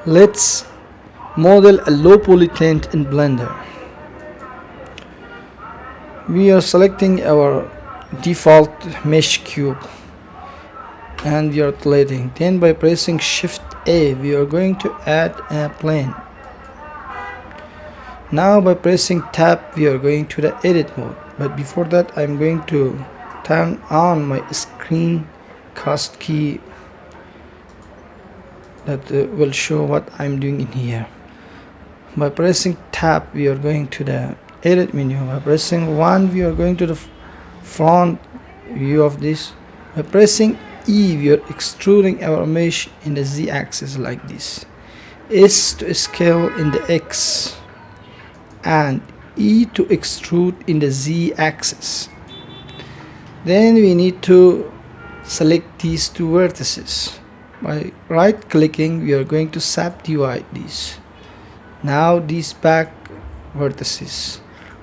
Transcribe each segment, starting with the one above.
Let's model a low poly tint in Blender. We are selecting our default mesh cube and we are rotating. Then by pressing Shift A, we are going to add a plane. Now by pressing Tab, we are going to the edit mode. But before that, I'm going to turn on my screencast key that will show what I'm doing in here. By pressing Tab, we are going to the edit menu. By pressing 1, we are going to the front view of this. By pressing E, we are extruding our mesh in the Z axis like this. S to scale in the X and E to extrude in the Z axis. Then we need to select these two vertices. By right clicking, we are going to subdivide these. Now these back vertices,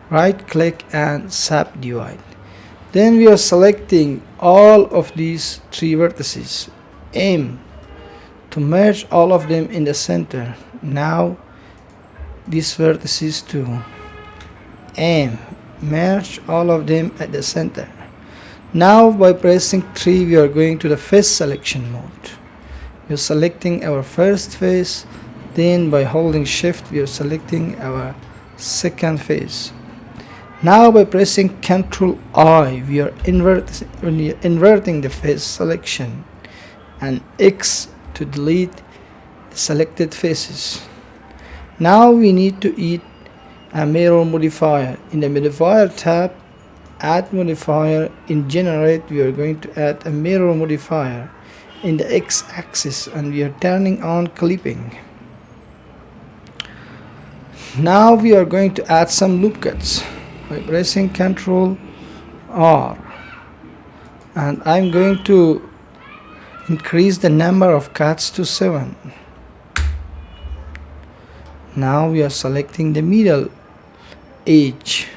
right click and subdivide. Then we are selecting all of these three vertices. Aim to merge all of them in the center. Now these vertices to aim, merge all of them at the center. Now by pressing 3, we are going to the face selection mode. We are selecting our first face. Then by holding Shift, we are selecting our second face. Now by pressing Ctrl I, we are inverting the face selection, and X to delete the selected faces. Now we need to add a mirror modifier. In the modifier tab, add modifier. In generate, we are going to add a mirror modifier in the X axis, and we are turning on clipping. Now we are going to add some loop cuts by pressing Ctrl R, and I'm going to increase the number of cuts to 7. Now we are selecting the middle edge,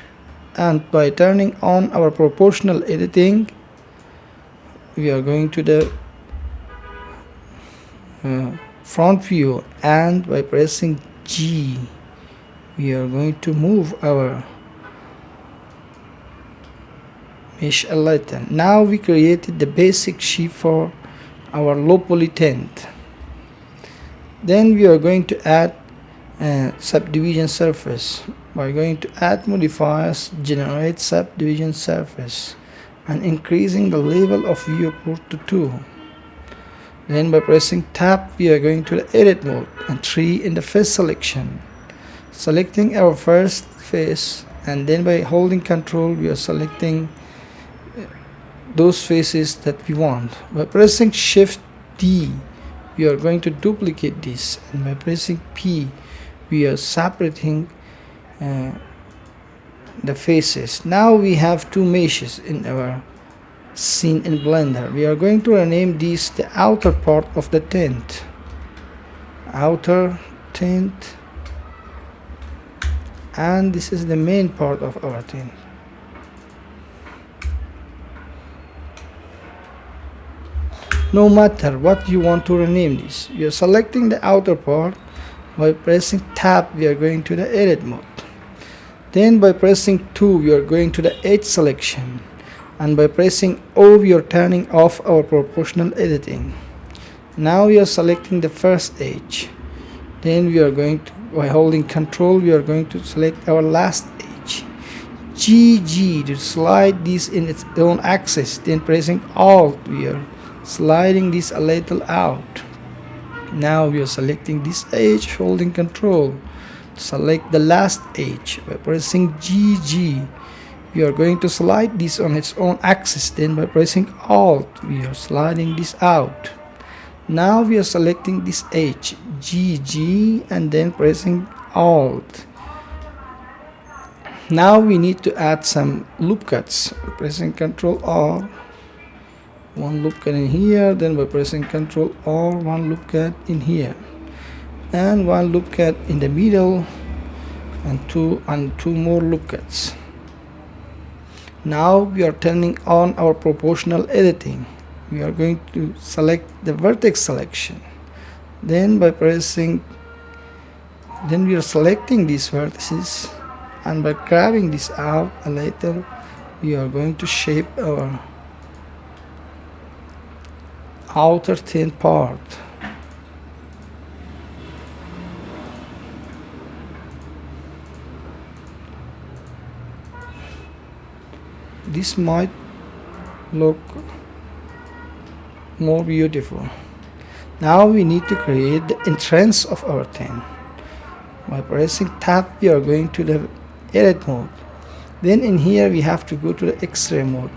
and by turning on our proportional editing, we are going to the front view, and by pressing G, we are going to move our mesh a little. Now we created the basic shape for our low poly tint. Then we are going to add a subdivision surface by going to add modifiers, generate subdivision surface, and increasing the level of viewport to 2. Then by pressing Tab, we are going to the edit mode, and 3 in the face selection, selecting our first face, and then by holding Ctrl, we are selecting those faces that we want. By pressing Shift D, we are going to duplicate this, and by pressing P, we are separating the faces. Now we have two meshes in our scene in Blender. We are going to rename this the outer part of the tint. Outer tint, and this is the main part of our tint. No matter what you want to rename this, you are selecting the outer part. By pressing Tab, we are going to the edit mode. Then by pressing 2, we are going to the edge selection, and by pressing O, we are turning off our proportional editing. Now we are selecting the first edge. Then we are going to, by holding Ctrl, we are going to select our last edge. GG to slide this in its own axis. Then pressing Alt, we are sliding this a little out. Now we are selecting this edge, holding Ctrl, select the last edge. By pressing GG, we are going to slide this on its own axis. Then by pressing Alt, we are sliding this out. Now we are selecting this edge, GG, and then pressing Alt. Now we need to add some loop cuts. By pressing Ctrl R, one loop cut in here. Then by pressing Ctrl R, one loop cut in here, and one loop cut in the middle, and two more loop cuts. Now we are turning on our proportional editing. We are going to select the vertex selection. Then by pressing, then we are selecting these vertices, and by grabbing this out a little, we are going to shape our outer thin part. This might look more beautiful. Now we need to create the entrance of our tent. By pressing tab, we are going to the edit mode. Then in here we have to go to the X-ray mode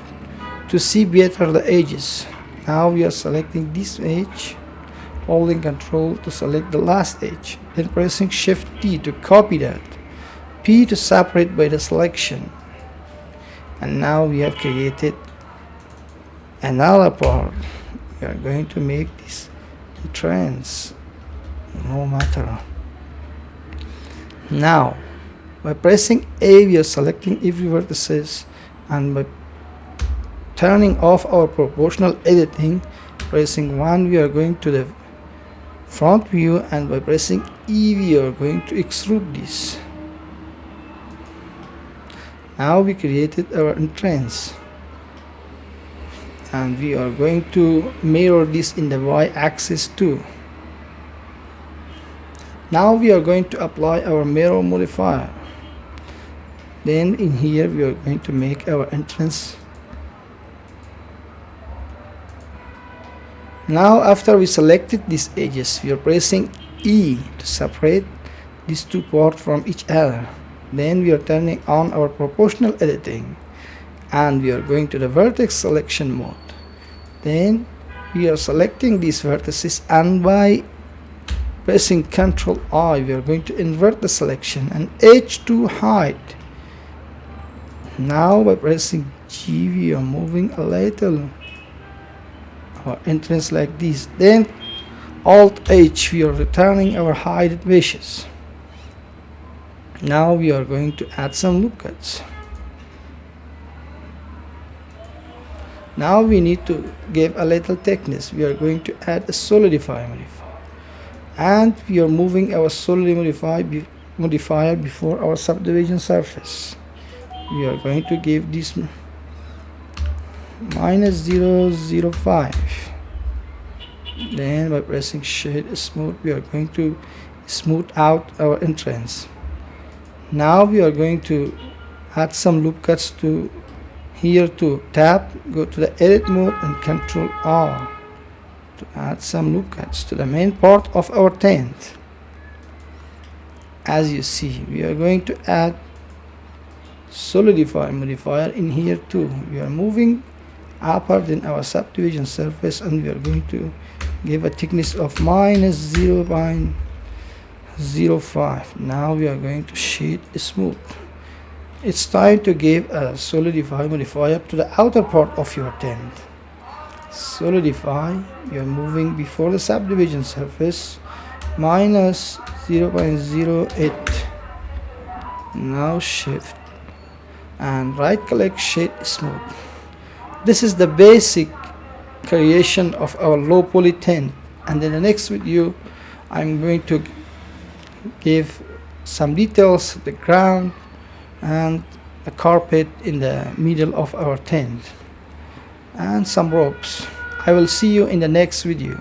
to see better the edges. Now we are selecting this edge, holding Control to select the last edge, then pressing Shift T to copy that, P to separate by the selection. And now we have created another part. We are going to make this entrance no matter. Now by pressing A, we are selecting every vertices, and by turning off our proportional editing, pressing 1, we are going to the front view, and by pressing E, we are going to extrude this. Now we created our entrance, and we are going to mirror this in the y-axis too. Now we are going to apply our mirror modifier. Then in here we are going to make our entrance. Now after we selected these edges, we are pressing E to separate these two parts from each other. Then we are turning on our proportional editing, and we are going to the vertex selection mode. Then we are selecting these vertices, and by pressing Ctrl I, we are going to invert the selection and H2 height. Now by pressing G, we are moving a little our entrance like this. Then Alt H, we are returning our hide meshes. Now we are going to add some loop cuts. Now we need to give a little thickness. We are going to add a solidify modifier, and we are moving our solidify modifier before our subdivision surface. We are going to give this -0.05. Then by pressing shade smooth, we are going to smooth out our entrance. Now we are going to add some loop cuts to here to tab, go to the edit mode and Ctrl R to add some loop cuts to the main part of our tent. As you see, we are going to add solidify modifier in here too. We are moving upper than our subdivision surface, and we are going to give a thickness of -0.05. Now we are going to shade smooth. It's time to give a solidify modifier to the outer part of your tent. Solidify, you are moving before the subdivision surface -0.08. Now shift and right click shade smooth. This is the basic creation of our low poly tent, and in the next video I'm going to give some details, the ground and a carpet in the middle of our tent and some ropes. I will see you in the next video.